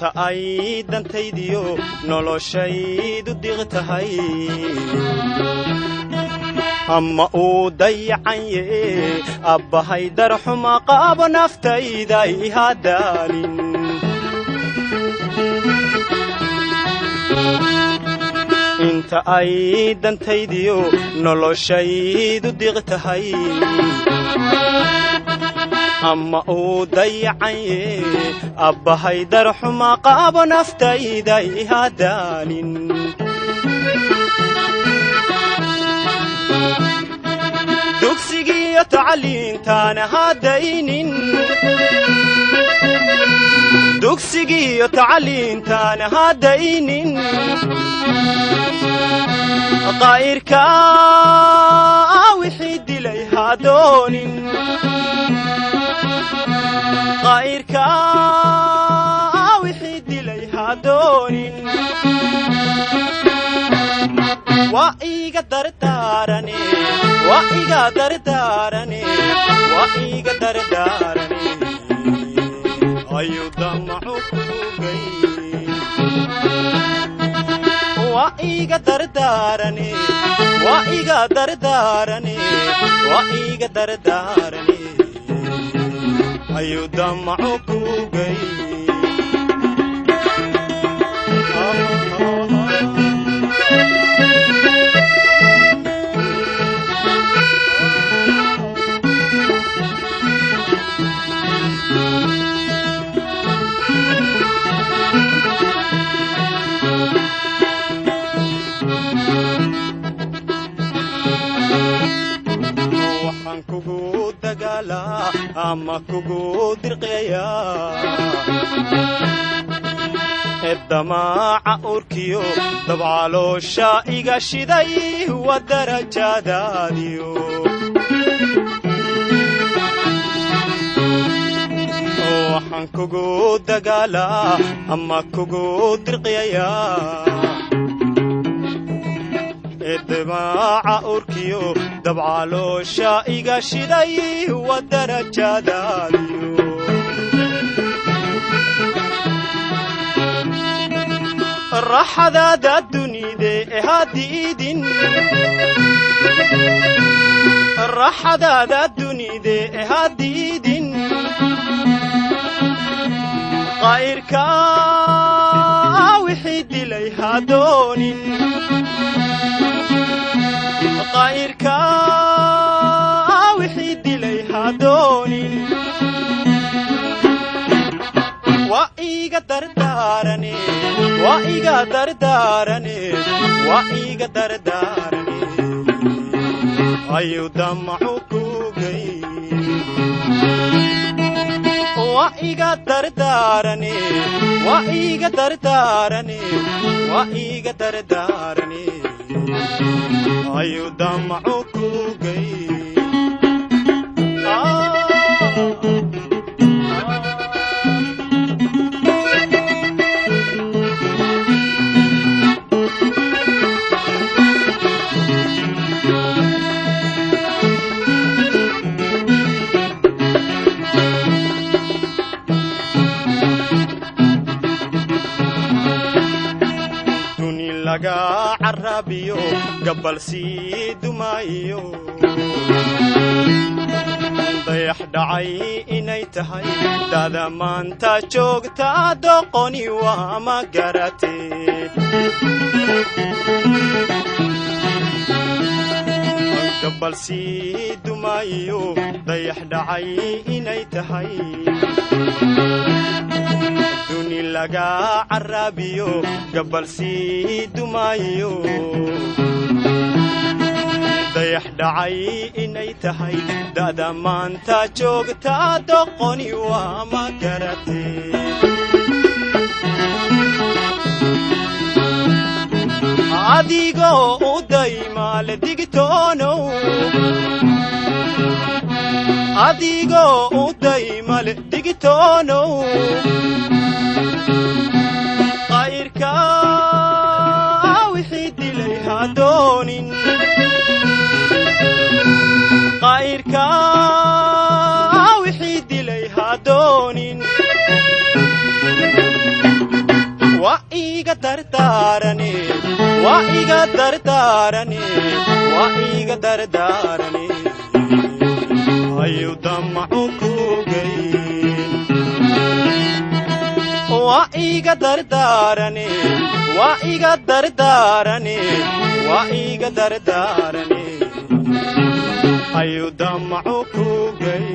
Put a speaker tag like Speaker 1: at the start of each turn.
Speaker 1: inta ay dantaydiyo noloshaydu diqtahay amma uu dayacanye abbahay darxuma qaabo naftayda ihadaalin inta ay dantaydiyo noloshaydu diqtahay amma uu dayacanye abbahay darxuma qaabo naftayda ihadaalin dugsigiyo tacliintaana hadaynin dugsigiyo tacliintaana hadaynin qaa'irka wixii dilay hadoonin qaa'irka wixii dilay hadoonin waa iga dardaarane waa iga dardaarane waa iga dardaarane ayuu damacu kugay waa iga dardaarane waa iga dardaarane waa iga dardaarane ayuu damacu kugay kugu dagaala ama kugu dirqaya eddamaaca urkiyo dabcaloosha iga shiday wa darajadaadiyo waxaan kugu dagaala ama kugu dirqaya eddamaaca urkiyo dabcaloosha iga shiday wa darajadaadiyo raxadaada dunide hadiidin raxadaada dunide hadiidin qaa'irka wixii dilay hadoonin qaa'irka wixii dilay hadoonin waa iga dardaarane waa iga dardaarane waa iga dardaarane ayuu damacu kugay waa iga dardaarane waa iga dardaarane waa iga dardaarane ayuu damacu kugay laga carabiyo gabal sii dumaayo dayax dhacay inay tahay dada maanta joogta doqoni waa ma garatee gabal sii dumaayo dayax dhacay inay tahay duni laga carabiyo gabal sii dumaayo dayax dhacay inay tahay dada maanta joogta doqoni waa ma garatee adigoo u daymaale digtoonow adigoo u daymale digtoonow qaa'irka wixii dilay hadoonin qaa'irka wixii dilay hadoonin dardaarane waa iga dardaarane waa iga dardaarane ayu damacu kugayn waa iga dardaarane waa iga dardaarane waa iga dardaarane ayu damacu kugayn